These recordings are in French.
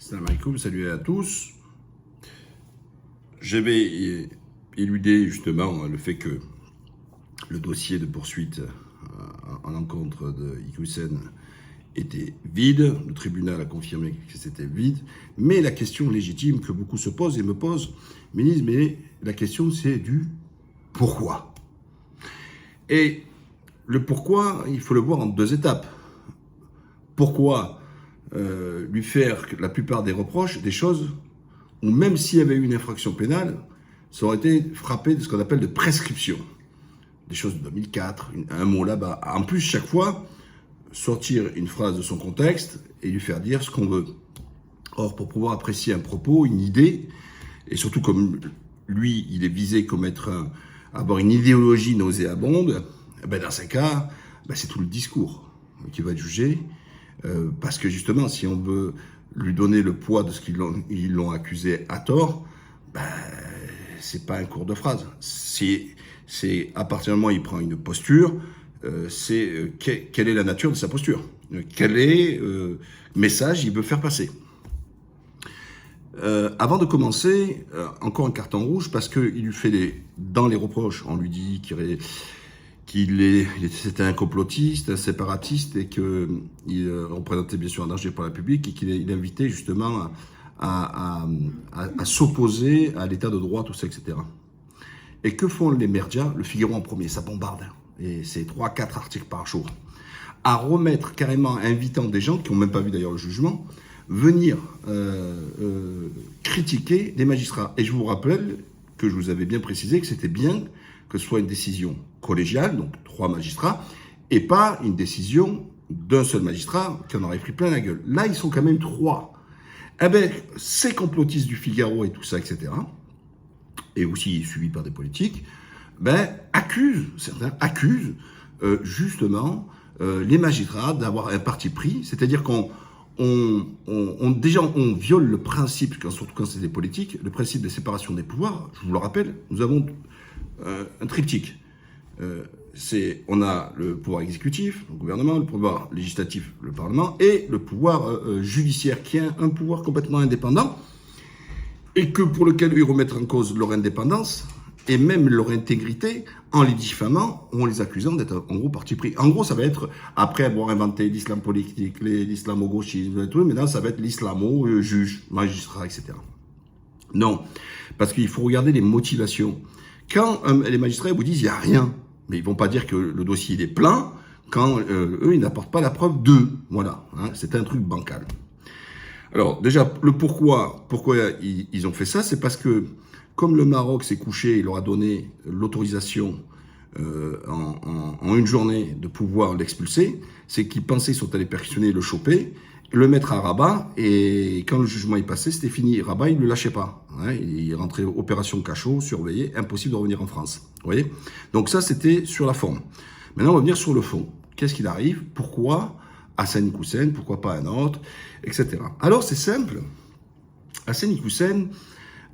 Salam alaikum, salut à tous. J'avais éludé justement le fait que le dossier de poursuite en l'encontre de Iqiyoussen était vide. Le tribunal a confirmé que c'était vide. Mais la question légitime que beaucoup se posent et me posent, me disent, mais la question c'est du pourquoi. Et le pourquoi, il faut le voir en deux étapes. Pourquoi lui faire la plupart des reproches, des choses où même s'il y avait eu une infraction pénale, ça aurait été frappé de ce qu'on appelle de prescription. Des choses de 2004, un mot là-bas. En plus, chaque fois, sortir une phrase de son contexte et lui faire dire ce qu'on veut. Or, pour pouvoir apprécier un propos, une idée, et surtout comme lui, il est visé comme avoir une idéologie nauséabonde, ben dans ces cas, ben c'est tout le discours qui va être jugé. Parce que justement, si on veut lui donner le poids de ce qu'ils l'ont accusé à tort, ben, c'est pas un cours de phrase. C'est à partir du moment où il prend une posture, quelle est la nature de sa posture, quel est message il veut faire passer. Avant de commencer, encore un carton rouge parce qu'il lui fait dans les reproches, on lui dit qu'il c'était un complotiste, un séparatiste et qu'il représentait bien sûr un danger pour la République et qu'il invitait justement à s'opposer à l'état de droit, tout ça, etc. Et que font les médias? Le Figaro en premier, ça bombarde. Et c'est 3-4 articles par jour. À remettre carrément, invitant des gens qui n'ont même pas vu d'ailleurs le jugement, venir critiquer des magistrats. Et je vous rappelle que je vous avais bien précisé que c'était bien que ce soit une décision collégiale, donc 3 magistrats, et pas une décision d'un seul magistrat qui en aurait pris plein la gueule. Là, ils sont quand même 3. Eh bien, ces complotistes du Figaro et tout ça, etc., et aussi suivis par des politiques, certains accusent justement les magistrats d'avoir un parti pris, c'est-à-dire qu'on viole le principe, surtout quand c'est des politiques, le principe de séparation des pouvoirs. Je vous le rappelle, nous avons un triptyque. On a le pouvoir exécutif, le gouvernement, le pouvoir législatif, le Parlement, et le pouvoir judiciaire, qui est un pouvoir complètement indépendant, et pour lequel ils remettent en cause leur indépendance, et même leur intégrité, en les diffamant, ou en les accusant d'être en gros parti pris. En gros, ça va être, après avoir inventé l'islam politique, l'islamo-gauchisme, tout, maintenant ça va être l'islamo-juge, magistrat, etc. Non, parce qu'il faut regarder les motivations. Quand les magistrats vous disent il n'y a rien, mais ils ne vont pas dire que le dossier il est plein, quand eux ils n'apportent pas la preuve d'eux. Voilà, hein, c'est un truc bancal. Alors déjà, le pourquoi ils ont fait ça, c'est parce que comme le Maroc s'est couché, il leur a donné l'autorisation en une journée de pouvoir l'expulser, c'est qu'ils pensaient qu'ils sont allés perquisitionner, le choper, le mettre à Rabat, et quand le jugement est passé, c'était fini. Rabat, il ne le lâchait pas. Hein, il rentrait opération cachot, surveillé, impossible de revenir en France. Vous voyez? Donc ça, c'était sur la forme. Maintenant, on va venir sur le fond. Qu'est-ce qu'il arrive? Pourquoi Hassan Iqiyoussen? Pourquoi pas un autre? Etc. Alors, c'est simple. Hassan Iqiyoussen,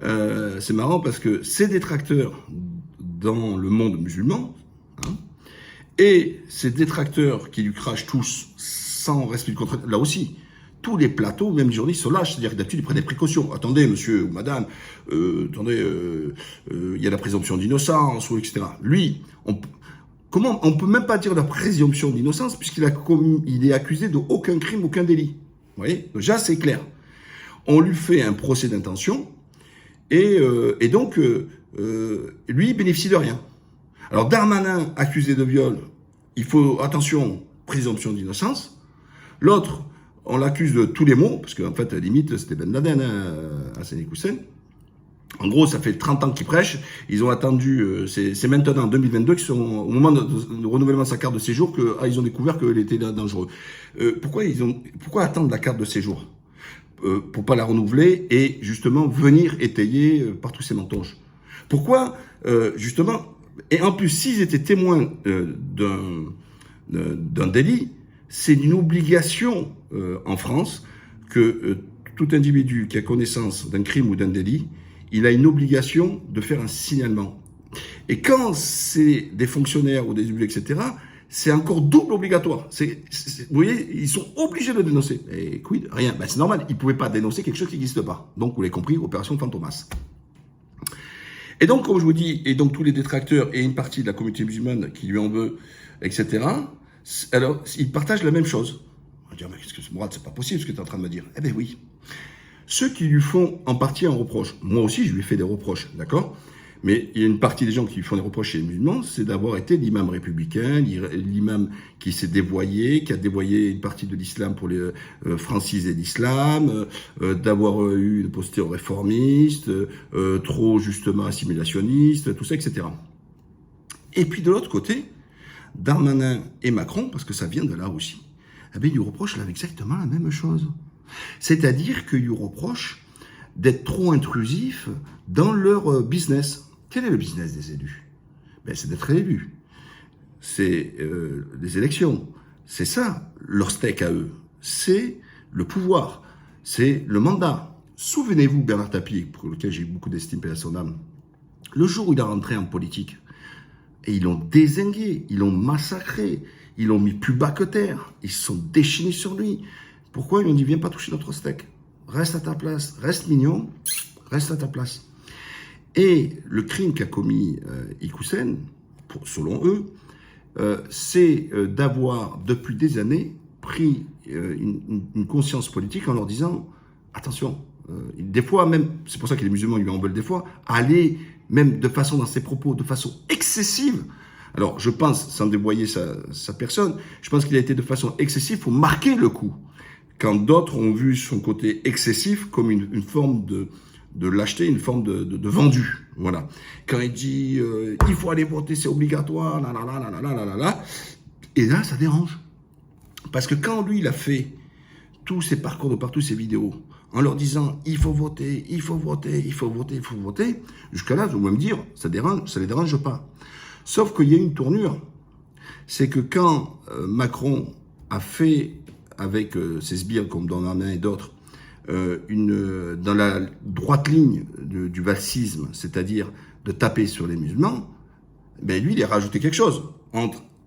c'est marrant parce que ses détracteurs dans le monde musulman, hein, et ces détracteurs qui lui crachent tous sans respect du contraire, là aussi, tous les plateaux, même les journalistes, se lâchent. C'est-à-dire que d'habitude, ils prennent des précautions. Attendez, monsieur ou madame, il y a la présomption d'innocence, etc. Lui, on peut même pas dire la présomption d'innocence, puisqu'il est accusé d'aucun crime, aucun délit. Vous voyez? Déjà, c'est clair. On lui fait un procès d'intention, et donc, lui, il bénéficie de rien. Alors, Darmanin, accusé de viol, il faut, attention, présomption d'innocence. L'autre, on l'accuse de tous les maux, parce qu'en fait, à la limite, c'était Ben Laden, Hassan Iqiyoussen. En gros, ça fait 30 ans qu'ils prêchent. Ils ont attendu, c'est maintenant en 2022 qu'ils sont, au moment de renouvellement de sa carte de séjour, ils ont découvert qu'elle était dangereux. Pourquoi attendre la carte de séjour pour pas la renouveler et justement venir étayer par tous ces mensonges? Pourquoi, justement, et en plus, s'ils étaient témoins d'un délit, c'est une obligation en France que tout individu qui a connaissance d'un crime ou d'un délit, il a une obligation de faire un signalement. Et quand c'est des fonctionnaires ou des élus, etc., c'est encore double obligatoire. Vous voyez, ils sont obligés de dénoncer. Et quid? Rien. Ben, c'est normal, ils ne pouvaient pas dénoncer quelque chose qui n'existe pas. Donc, vous l'avez compris, opération Fantomas. Et donc, comme je vous dis, et donc tous les détracteurs et une partie de la communauté musulmane qui lui en veut, etc., alors, ils partagent la même chose. On va dire, mais qu'est-ce que Mourad, c'est pas possible ce que tu es en train de me dire. Eh bien oui. Ceux qui lui font en partie un reproche, moi aussi je lui fais des reproches, d'accord? Mais il y a une partie des gens qui lui font des reproches chez les musulmans, c'est d'avoir été l'imam républicain, l'imam qui s'est dévoyé, qui a dévoyé une partie de l'islam pour les franciser l'islam, d'avoir eu une posture réformiste, trop justement assimilationniste, tout ça, etc. Et puis de l'autre côté, Darmanin et Macron, parce que ça vient de là aussi, eh bien, ils lui reprochent là exactement la même chose. C'est-à-dire qu'ils lui reprochent d'être trop intrusifs dans leur business. Quel est le business des élus? Ben, c'est d'être élu. C'est les élections. C'est ça, leur steak à eux. C'est le pouvoir. C'est le mandat. Souvenez-vous, Bernard Tapie, pour lequel j'ai beaucoup d'estime et à son âme, le jour où il est rentré en politique, et ils l'ont dézingué, ils l'ont massacré, ils l'ont mis plus bas que terre, ils se sont déchaînés sur lui. Pourquoi? Ils lui ont dit, viens pas toucher notre steak. Reste à ta place, reste mignon, reste à ta place. Et le crime qu'a commis Iqoussen, selon eux, c'est d'avoir, depuis des années, pris une conscience politique en leur disant, attention, des fois même, c'est pour ça que les musulmans lui en veulent des fois, aller même de façon dans ses propos, de façon excessive. Alors je pense, sans dévoyer sa personne, je pense qu'il a été de façon excessive pour marquer le coup. Quand d'autres ont vu son côté excessif comme une forme de lâcheté, une forme de vendu. Voilà. Quand il dit il faut aller voter, c'est obligatoire, là, là, là, là, là, là, là, là. Et là, ça dérange. Parce que quand lui, il a fait tous ses parcours de partout, ses vidéos, en leur disant il faut voter, il faut voter, il faut voter, il faut voter, jusqu'à là, vous pouvez me dire, ça les dérange pas. Sauf qu'il y a une tournure. C'est que quand Macron a fait avec ses sbires comme Darmanin et d'autres, dans la droite ligne du valsisme, c'est-à-dire de taper sur les musulmans, ben lui, il a rajouté quelque chose.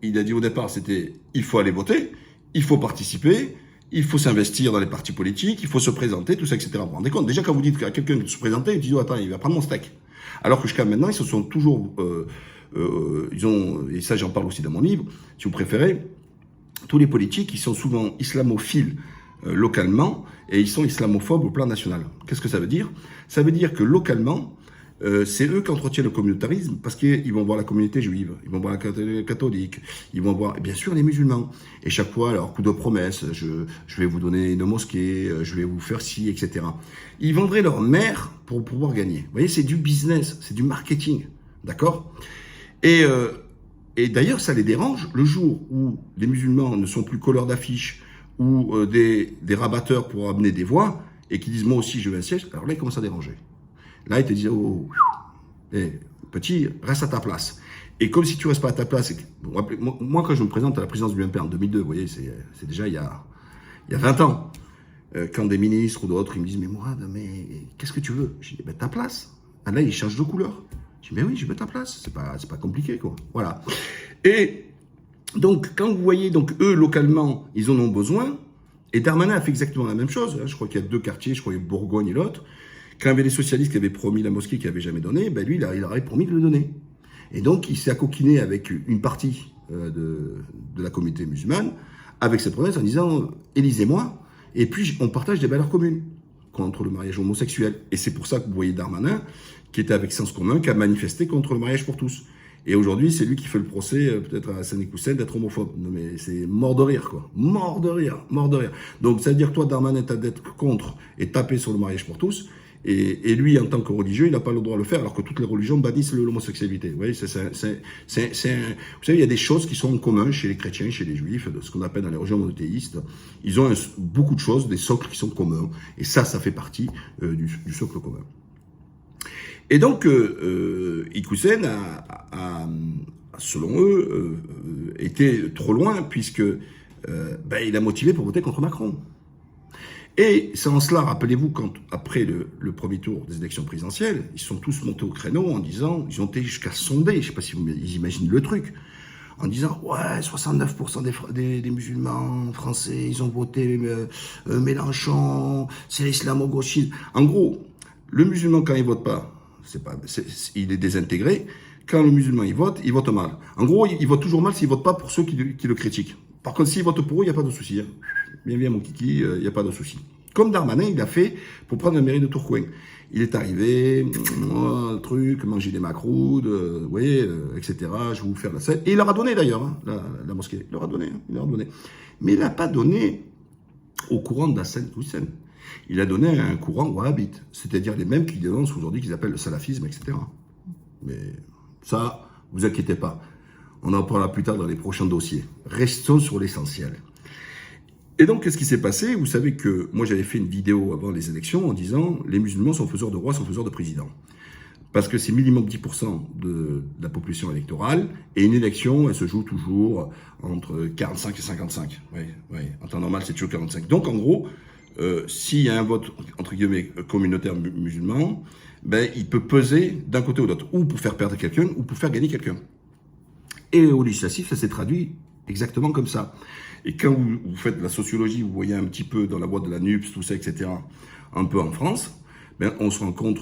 Il a dit au départ, c'était il faut aller voter, il faut participer, il faut s'investir dans les partis politiques, il faut se présenter, tout ça, etc. Vous vous rendez compte? Déjà, quand vous dites à quelqu'un de se présenter, il dit, oh, attends, il va prendre mon steak. Alors que jusqu'à maintenant, ils se sont toujours... et ça, j'en parle aussi dans mon livre, si vous préférez, tous les politiques, ils sont souvent islamophiles localement et ils sont islamophobes au plan national. Qu'est-ce que ça veut dire? Ça veut dire que localement, c'est eux qui entretiennent le communautarisme parce qu'ils vont voir la communauté juive, ils vont voir la catholique, ils vont voir, et bien sûr, les musulmans. Et chaque fois, leur coup de promesse, je vais vous donner une mosquée, je vais vous faire ci, etc. Ils vendraient leur mère pour pouvoir gagner. Vous voyez, c'est du business, c'est du marketing. D'accord? Et d'ailleurs, ça les dérange le jour où les musulmans ne sont plus colleurs d'affiches ou des rabatteurs pour amener des voix et qui disent moi aussi je veux un siège. Alors là, ils commencent à déranger. Là, ils te disent oh, petit, reste à ta place. Et comme si tu restes pas à ta place, moi quand je me présente à la présidence du MP en 2002, vous voyez, c'est déjà il y a 20 ans, quand des ministres ou d'autres ils me disent mais Mourad, mais qu'est-ce que tu veux? Je dis ben ta place. Ah, là, ils changent de couleur. Je dis, mais oui, je veux ta place, c'est pas compliqué, quoi. Voilà. Et donc, quand vous voyez, donc, eux, localement, ils en ont besoin, et Darmanin a fait exactement la même chose. Je crois qu'il y a 2 quartiers, je crois qu'il y a Bourgogne et l'autre. Quand il y avait les socialistes qui avaient promis la mosquée qui n'avaient jamais donné, ben lui, il aurait promis de le donner. Et donc, il s'est accoquiné avec une partie de la communauté musulmane, avec cette promesse en disant, élisez-moi, et puis on partage des valeurs communes contre le mariage homosexuel. Et c'est pour ça que vous voyez Darmanin, qui était avec Sens Commun, qui a manifesté contre le mariage pour tous. Et aujourd'hui, c'est lui qui fait le procès, peut-être à Hassan Iqoussen, d'être homophobe. Non mais c'est mort de rire, quoi. Mort de rire, mort de rire. Donc ça veut dire que toi, Darmanin, t'as d'être contre et taper sur le mariage pour tous. Et lui, en tant que religieux, il n'a pas le droit de le faire, alors que toutes les religions bannissent l'homosexualité. Vous voyez, vous savez, il y a des choses qui sont en commun chez les chrétiens, chez les juifs, de ce qu'on appelle dans les religions monothéistes. Ils ont beaucoup de choses, des socles qui sont communs. Et ça fait partie du socle commun. Et donc, Iqoussen a, selon eux, été trop loin, puisque il a motivé pour voter contre Macron. Et c'est en cela, rappelez-vous, quand après le premier tour des élections présidentielles, ils sont tous montés au créneau en disant, ils ont été jusqu'à sonder, je ne sais pas si vous imaginez le truc, en disant « Ouais, 69% des musulmans français, ils ont voté Mélenchon, c'est l'islamo-gauchisme. » En gros, le musulman, quand il vote pas, il est désintégré. Quand le musulman il vote mal. En gros, il vote toujours mal s'il vote pas pour ceux qui le critiquent. Par contre, s'il vote pour eux, il n'y a pas de souci. Hein. Bien, mon kiki, il n'y a pas de souci. Comme Darmanin, il a fait pour prendre la mairie de Tourcoing. Il est arrivé, le truc, manger des macroudes, vous voyez, etc. Je vais vous faire la scène. Et il leur a donné d'ailleurs, hein, la mosquée. Il leur a donné, Mais il n'a pas donné au courant d'Hassan Hussein. Il a donné à un courant wahhabite, c'est-à-dire les mêmes qui dénoncent aujourd'hui, qu'ils appellent le salafisme, etc. Mais ça, vous inquiétez pas. On en parlera plus tard dans les prochains dossiers. Restons sur l'essentiel. Et donc, qu'est-ce qui s'est passé? Vous savez que moi, j'avais fait une vidéo avant les élections en disant « Les musulmans sont faiseurs de rois, sont faiseurs de présidents ». Parce que c'est minimum 10% de la population électorale, et une élection, elle se joue toujours entre 45 et 55. Oui. En temps normal, c'est toujours 45. Donc, en gros, s'il y a un vote, entre guillemets, communautaire musulman, ben, il peut peser d'un côté ou de l'autre, ou pour faire perdre quelqu'un, ou pour faire gagner quelqu'un. Et au législatif, ça s'est traduit exactement comme ça. Et quand vous faites de la sociologie, vous voyez un petit peu dans la voie de la NUPS, tout ça, etc., un peu en France, ben, on se rend compte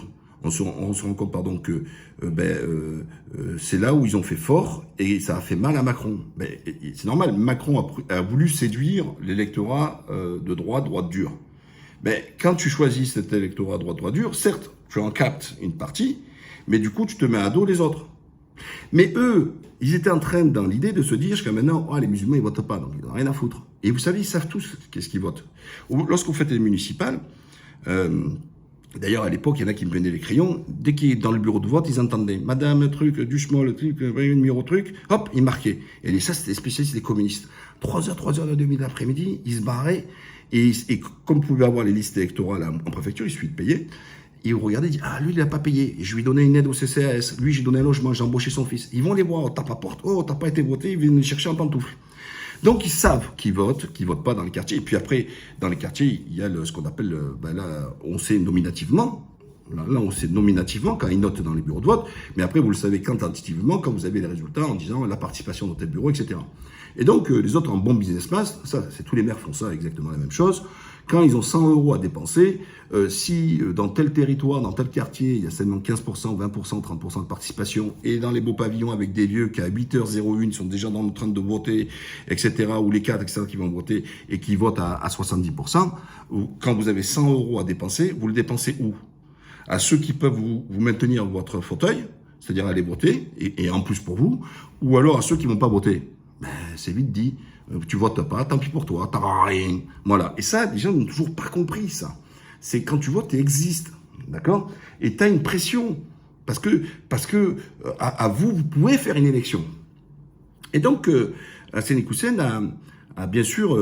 que c'est là où ils ont fait fort et ça a fait mal à Macron. Ben, c'est normal, Macron a voulu séduire l'électorat de droite dure. Ben, quand tu choisis cet électorat droite dure, certes, tu en captes une partie, mais du coup, tu te mets à dos les autres. Mais eux, ils étaient en train, dans l'idée de se dire jusqu'à maintenant, les musulmans, ils votent pas, donc ils n'ont rien à foutre. Et vous savez, ils savent tous qu'est-ce qu'ils votent. Lorsque vous faites les municipales, d'ailleurs, à l'époque, il y en a qui me prenaient les crayons, dès qu'ils étaient dans le bureau de vote, ils entendaient « Madame, truc, Duchemol, truc, numéro, truc », hop, ils marquaient. Et ça, c'était les spécialistes des communistes. 3h30 de l'après-midi, ils se barraient, et comme vous pouvez avoir les listes électorales en préfecture, il suffit de payer. Et vous regardez, dit, lui, il n'a pas payé. Je lui ai donné une aide au CCAS. Lui, j'ai donné un logement, j'ai embauché son fils. Ils vont les voir, tape à porte. Oh, t'as pas été voté, ils viennent les chercher en pantoufle. Donc, ils savent qu'ils votent pas dans les quartiers. Et puis après, dans les quartiers, il y a ce qu'on appelle, là, on sait nominativement. Là, on sait nominativement quand ils notent dans les bureaux de vote. Mais après, vous le savez quantitativement quand vous avez les résultats en disant la participation dans tel bureau, etc. Et donc, les autres en bon businessman, ça, c'est tous les maires font ça exactement la même chose. Quand ils ont 100 € à dépenser, si dans tel territoire, dans tel quartier, il y a seulement 15%, 20%, 30% de participation, et dans les beaux pavillons avec des vieux qui à 8h01 ils sont déjà en train de voter, etc., ou les cadres, etc., qui vont voter et qui votent à 70%, quand vous avez 100 € à dépenser, vous le dépensez où? À ceux qui peuvent vous maintenir votre fauteuil, c'est-à-dire aller voter, et en plus pour vous, ou alors à ceux qui ne vont pas voter. Ben, c'est vite dit. Tu votes pas, tant pis pour toi, t'auras rien. Voilà. Et ça, les gens n'ont toujours pas compris ça. C'est quand tu votes, tu existes. D'accord? Et tu as une pression. Parce que à vous, vous pouvez faire une élection. Et donc, Hassan Hussein a bien sûr,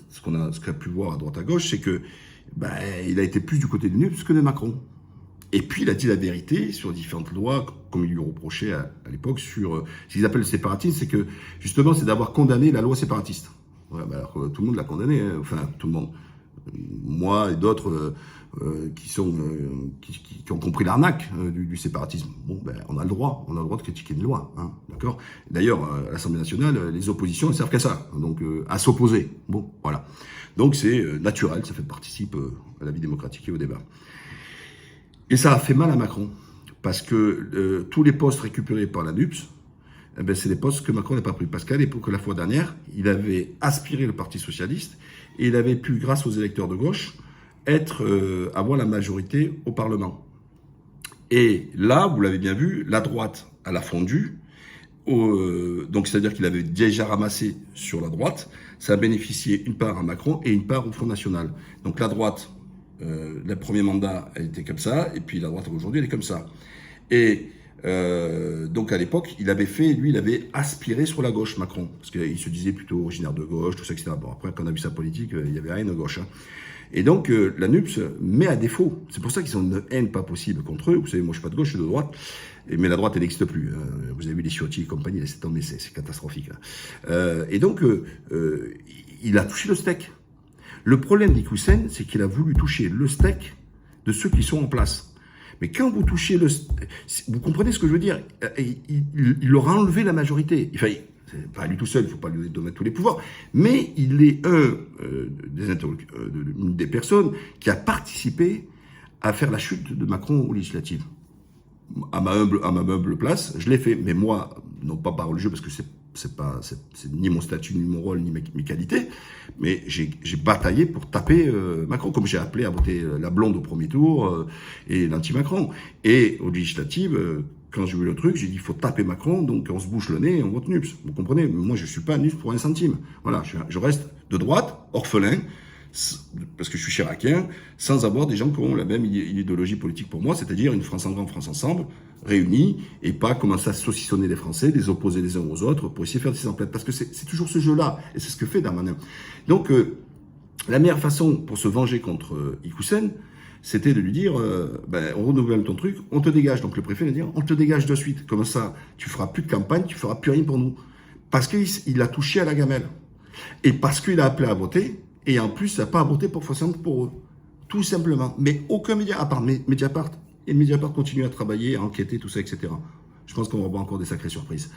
ce qu'a pu voir à droite à gauche, c'est que il a été plus du côté de NUPS que de Macron. Et puis, il a dit la vérité sur différentes lois, comme il lui reprochait à l'époque, sur ce qu'ils appellent le séparatisme, c'est que, justement, c'est d'avoir condamné la loi séparatiste. Ouais, alors, tout le monde l'a condamné, hein, enfin, tout le monde. Moi et d'autres qui ont compris l'arnaque du séparatisme. Bon, on a le droit de critiquer une loi, hein, d'accord? D'ailleurs, à l'Assemblée nationale, les oppositions ne servent qu'à ça, donc à s'opposer. Bon, voilà. Donc, c'est naturel, ça participe à la vie démocratique et au débat. Et ça a fait mal à Macron, parce que tous les postes récupérés par la NUPS, c'est des postes que Macron n'a pas pris. Parce qu'à l'époque, la fois dernière, il avait aspiré le Parti Socialiste, et il avait pu, grâce aux électeurs de gauche, avoir la majorité au Parlement. Et là, vous l'avez bien vu, la droite, elle a fondu, donc c'est-à-dire qu'il avait déjà ramassé sur la droite, ça a bénéficié une part à Macron et une part au Front National. Donc la droite, le premier mandat, elle était comme ça, et puis la droite aujourd'hui, elle est comme ça. Et donc à l'époque, il avait aspiré sur la gauche, Macron, parce qu'il se disait plutôt originaire de gauche, tout ça, etc. Bon, après, quand on a vu sa politique, il n'y avait rien de gauche. Hein. Et donc, la NUPS met à défaut. C'est pour ça qu'ils ont une haine pas possible contre eux. Vous savez, moi, je suis pas de gauche, je suis de droite. Mais la droite, elle n'existe plus. Vous avez vu les Ciotti et compagnie, laissez tomber, c'est catastrophique. Hein. Et donc, il a touché le steak. Le problème d'Hussein, c'est qu'il a voulu toucher le steak de ceux qui sont en place. Mais quand vous touchez vous comprenez ce que je veux dire? Il leur a enlevé la majorité. Enfin, C'est pas lui tout seul, il ne faut pas lui donner tous les pouvoirs, mais il est une des personnes qui a participé à faire la chute de Macron aux législatives. À ma humble place, je l'ai fait, mais moi, non pas par le jeu, parce que c'est ni mon statut, ni mon rôle, ni mes qualités, mais j'ai bataillé pour taper Macron, comme j'ai appelé à voter la blonde au premier tour et l'anti-Macron. Et aux législatives, quand j'ai vu le truc, j'ai dit il faut taper Macron, donc on se bouche le nez et on vote NUPS. Vous comprenez? Moi, je suis pas NUPS pour un centime. Voilà, je reste de droite, orphelin, parce que je suis chiracien, sans avoir des gens qui ont la même idéologie politique pour moi, c'est-à-dire une France en grand, France ensemble, réunis, et pas commencer à saucissonner les Français, les opposer les uns aux autres, pour essayer de faire des emplettes. Parce que c'est toujours ce jeu-là, et c'est ce que fait Darmanin. Donc, la meilleure façon pour se venger contre Ikoussen, c'était de lui dire, on renouvelle ton truc, on te dégage. Donc le préfet va dire, on te dégage de suite. Comme ça, tu feras plus de campagne, tu feras plus rien pour nous. Parce qu'il a touché à la gamelle. Et parce qu'il a appelé à voter, et en plus, il n'a pas à voter pour forcément pour eux. Tout simplement. Mais aucun média, à part Mediapart. Et Mediapart continue à travailler, à enquêter, tout ça, etc. Je pense qu'on va avoir encore des sacrées surprises.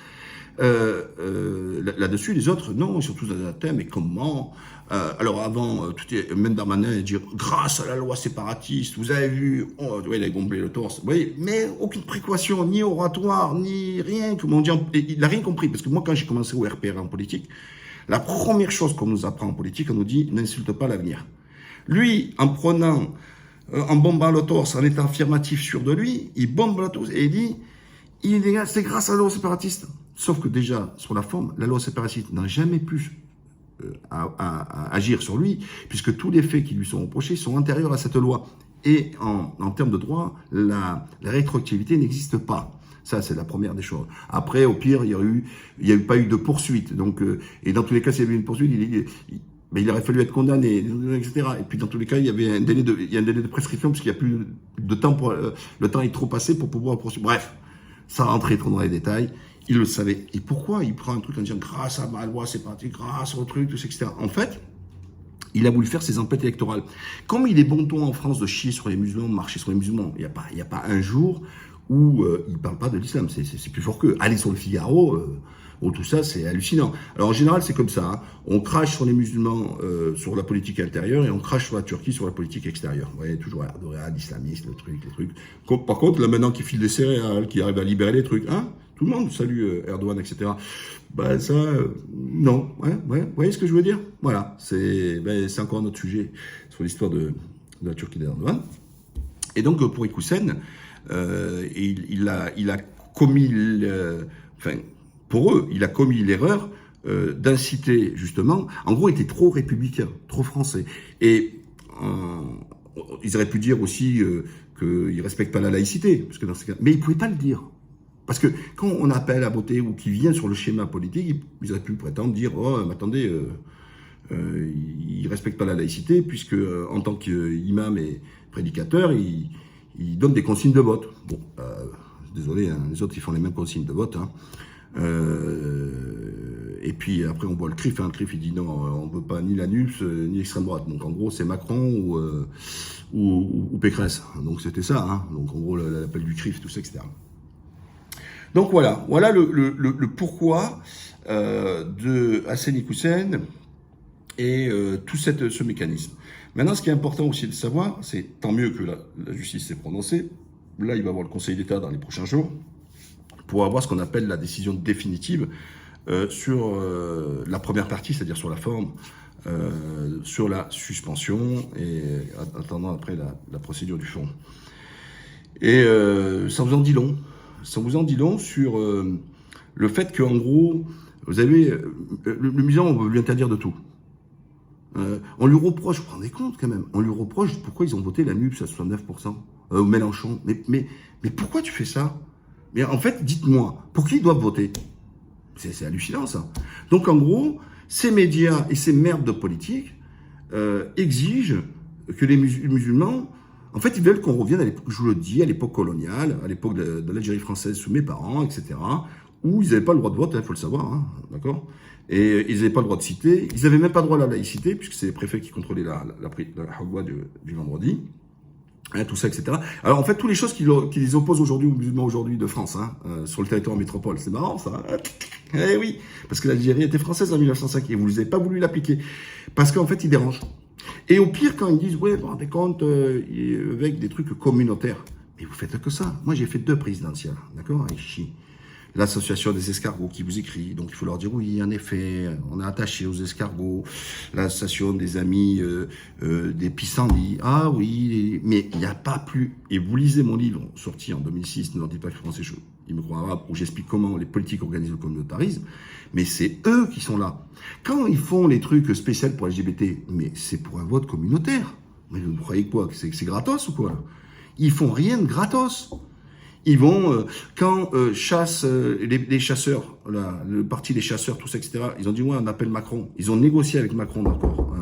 Là-dessus, les autres, non, ils sont tous dans un thème. Mais comment alors avant, même Darmanin dire grâce à la loi séparatiste, vous avez vu, il a gonflé le torse. Vous voyez, mais aucune précaution, ni oratoire, ni rien. Comment dire, il n'a rien compris. Parce que moi, quand j'ai commencé au RPR en politique, la première chose qu'on nous apprend en politique, on nous dit n'insulte pas l'avenir. Lui, en prenant, en bombant le torse, en étant affirmatif sûr de lui, il bombe le torse et il dit c'est grâce à la loi séparatiste. Sauf que déjà, sur la forme, la loi séparatiste n'a jamais pu à agir sur lui, puisque tous les faits qui lui sont reprochés sont antérieurs à cette loi. Et en termes de droit, la rétroactivité n'existe pas. Ça, c'est la première des choses. Après, au pire, il n'y a eu pas eu de poursuite. Donc, et dans tous les cas, s'il y avait eu une poursuite, il aurait fallu être condamné, etc. Et puis, dans tous les cas, il y a un délai de prescription, puisqu'il n'y a plus de temps le temps est trop passé pour pouvoir poursuivre. Bref, ça rentrait trop dans les détails. Il le savait. Et pourquoi il prend un truc en disant grâce à ma loi, c'est parti, grâce au truc, tout ça, etc. En fait, il a voulu faire ses emplettes électorales. Comme il est bon ton en France de chier sur les musulmans, de marcher sur les musulmans, il n'y a pas un jour où il ne parle pas de l'islam. C'est plus fort qu'eux. Aller sur le Figaro, tout ça, c'est hallucinant. Alors en général, c'est comme ça. Hein. On crache sur les musulmans sur la politique intérieure et on crache sur la Turquie sur la politique extérieure. Vous voyez, toujours Erdogan, islamiste, les trucs. Par contre, là maintenant, qui file des céréales, qui arrive à libérer les trucs, hein, tout le monde salue Erdogan, etc. Ben ça, non. Ouais. Vous voyez ce que je veux dire? Voilà. C'est encore un autre sujet sur l'histoire de la Turquie d'Erdogan. Et donc, pour Ikoussen, il a commis, pour eux, il a commis l'erreur d'inciter, justement, en gros, il était trop républicain, trop français. Et ils auraient pu dire aussi qu'il ne respecte pas la laïcité, parce que dans ce cas, mais ils ne pouvaient pas le dire. Parce que quand on appelle à voter ou qui vient sur le schéma politique, ils auraient pu prétendre dire « Oh, mais attendez, il ne respecte pas la laïcité, puisque en tant qu'imam et prédicateur, il donne des consignes de vote. » Bon, désolé, hein, les autres, ils font les mêmes consignes de vote. Hein. Et puis après, on voit le CRIF. Hein. Le CRIF, il dit non, on ne veut pas ni la NUPS, ni l'extrême droite. Donc en gros, c'est Macron ou Pécresse. Donc c'était ça. Hein. Donc en gros, l'appel du CRIF, tout ça, etc. Donc voilà le pourquoi de Hassani Ikoussen et tout ce mécanisme. Maintenant, ce qui est important aussi de savoir, c'est tant mieux que la justice s'est prononcée. Là, il va y avoir le Conseil d'État dans les prochains jours pour avoir ce qu'on appelle la décision définitive sur la première partie, c'est-à-dire sur la forme, sur la suspension et attendant après la procédure du fond. Et ça vous en dit long. Ça vous en dit long sur le fait qu'en gros, vous avez le musulman, on veut lui interdire de tout. On lui reproche, vous vous rendez compte quand même, on lui reproche pourquoi ils ont voté la NUPS à 69%, au Mélenchon. Mais pourquoi tu fais ça? Mais en fait, dites-moi, pour qui ils doivent voter? C'est hallucinant ça. Donc en gros, ces médias et ces merdes de politique exigent que les musulmans, en fait, ils veulent qu'on revienne à l'époque, je vous le dis, à l'époque coloniale, à l'époque de l'Algérie française sous mes parents, etc., où ils n'avaient pas le droit de vote, il faut le savoir, hein, d'accord? Et ils n'avaient pas le droit de citer, ils n'avaient même pas le droit à la laïcité, puisque c'est les préfets qui contrôlaient la loi du vendredi. hein, tout ça, etc. Alors en fait, toutes les choses qui les opposent aujourd'hui aux musulmans aujourd'hui de France, hein, sur le territoire métropole, c'est marrant ça. Hein. Eh oui, parce que l'Algérie était française en 1905 et vous n'avez pas voulu l'appliquer. Parce qu'en fait, ils dérangent. Et au pire, quand ils disent, ouais, vous vous rendez compte, avec des trucs communautaires. Mais vous faites que ça. Moi, j'ai fait 2 présidentielles, d'accord, avec Chichi. L'association des escargots qui vous écrit, donc il faut leur dire oui, en effet, on est attaché aux escargots. L'association des amis des pissenlits, ah oui, mais il n'y a pas plus. Et vous lisez mon livre sorti en 2006, ne leur dites pas que français chaud, il me croit arabe, où j'explique comment les politiques organisent le communautarisme, mais c'est eux qui sont là. Quand ils font les trucs spéciaux pour LGBT, mais c'est pour un vote communautaire. Mais vous croyez quoi, que c'est gratos ou quoi? Ils font rien de gratos. Ils vont, quand chassent les chasseurs, le parti des chasseurs, tout ça, etc., ils ont dit, ouais, on appelle Macron. Ils ont négocié avec Macron d'accord,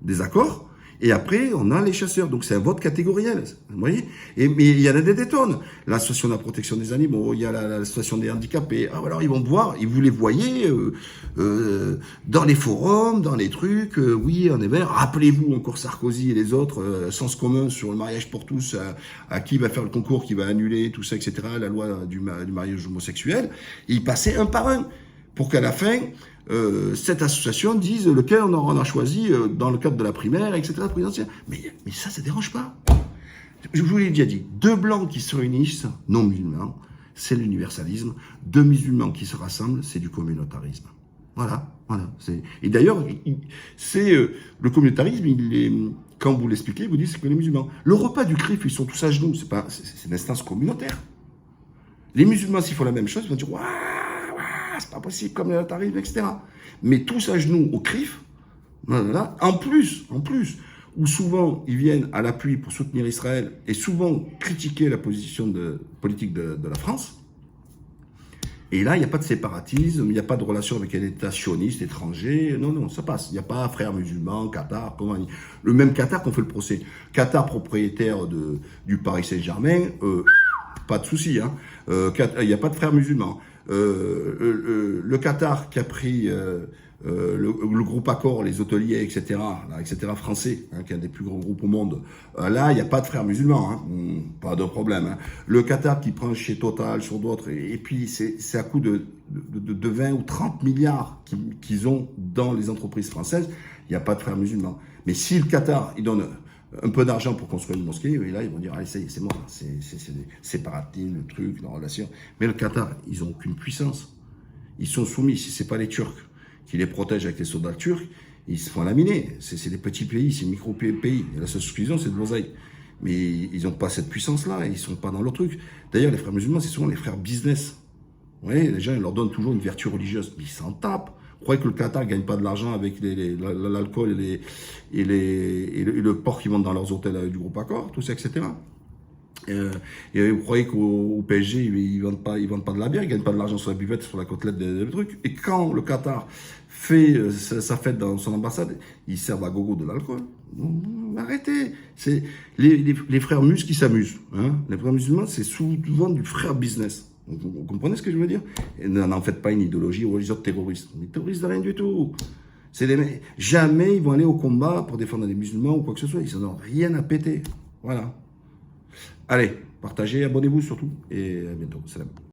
des accords, et après, on a les chasseurs. Donc, c'est un vote catégoriel, vous voyez. Mais il y en a des tonnes. L'association de la protection des animaux, il y a l'association des handicapés. Ah, alors, ils vont voir, vous les voyez dans les forums, dans les trucs. Oui, en effet, rappelez-vous encore Sarkozy et les autres, sens commun sur le mariage pour tous, à qui va faire le concours, qui va annuler, tout ça, etc., la loi du mariage homosexuel. Ils passaient un par un pour qu'à la fin, cette association dise lequel on a choisi dans le cadre de la primaire, etc., présidentielle. Mais ça dérange pas. Je vous l'ai déjà dit, 2 blancs qui se réunissent, non musulmans, c'est l'universalisme. 2 musulmans qui se rassemblent, c'est du communautarisme. Voilà. Et d'ailleurs, c'est le communautarisme, quand vous l'expliquez, vous dites c'est que les musulmans. Le repas du CRIF, ils sont tous à genoux, c'est une instance communautaire. Les musulmans, s'ils font la même chose, ils vont dire waouh, c'est pas possible, comme le tarif, etc. Mais tous à genoux au CRIF, voilà, en plus, où souvent ils viennent à l'appui pour soutenir Israël et souvent critiquer la position politique de la France. Et là, il n'y a pas de séparatisme, il n'y a pas de relation avec un État sioniste étranger. Non, ça passe. Il n'y a pas frères musulmans, Qatar, le même Qatar qu'on fait le procès. Qatar, propriétaire du Paris Saint-Germain, pas de souci. Hein. Il n'y a pas de frères musulmans. Le Qatar qui a pris le groupe Accor, les hôteliers, etc., français, hein, qui est un des plus gros groupes au monde, là, il n'y a pas de frères musulmans, hein, pas de problème. Hein. Le Qatar qui prend chez Total, sur d'autres, et puis c'est à coup de 20 ou 30 milliards qu'ils ont dans les entreprises françaises, il n'y a pas de frères musulmans. Mais si le Qatar, il donne un peu d'argent pour construire une mosquée, et là, ils vont dire, allez, ça y est, c'est mort, c'est séparatisme, le truc, la relation. Mais le Qatar, ils n'ont aucune puissance. Ils sont soumis, si ce n'est pas les Turcs qui les protègent avec les soldats turcs, ils se font laminer. C'est des petits pays, c'est micro-pays. Et la seule exclusion, c'est de l'oseille. Mais ils n'ont pas cette puissance-là, ils ne sont pas dans leur truc. D'ailleurs, les frères musulmans, c'est souvent les frères business. Vous voyez, les gens, ils leur donnent toujours une vertu religieuse, mais ils s'en tapent. Vous croyez que le Qatar ne gagne pas de l'argent avec l'alcool et le porc qu'ils vendent dans leurs hôtels du groupe Accor, tout ça, etc. Et vous croyez qu'au PSG, ils vendent pas de la bière, ils gagnent pas de l'argent sur la buvette, sur la côtelette des trucs. Et quand le Qatar fait sa fête dans son ambassade, ils servent à gogo de l'alcool. Arrêtez. C'est les frères mus qui s'amusent. Hein. Les frères musulmans, c'est souvent du frère business. Vous comprenez ce que je veux dire? Et n'en faites pas une idéologie religieuse terroriste. Les terroristes de rien du tout. Jamais ils vont aller au combat pour défendre les musulmans ou quoi que ce soit. Ils n'en ont rien à péter. Voilà. Allez, partagez, abonnez-vous surtout. Et à bientôt. Salam.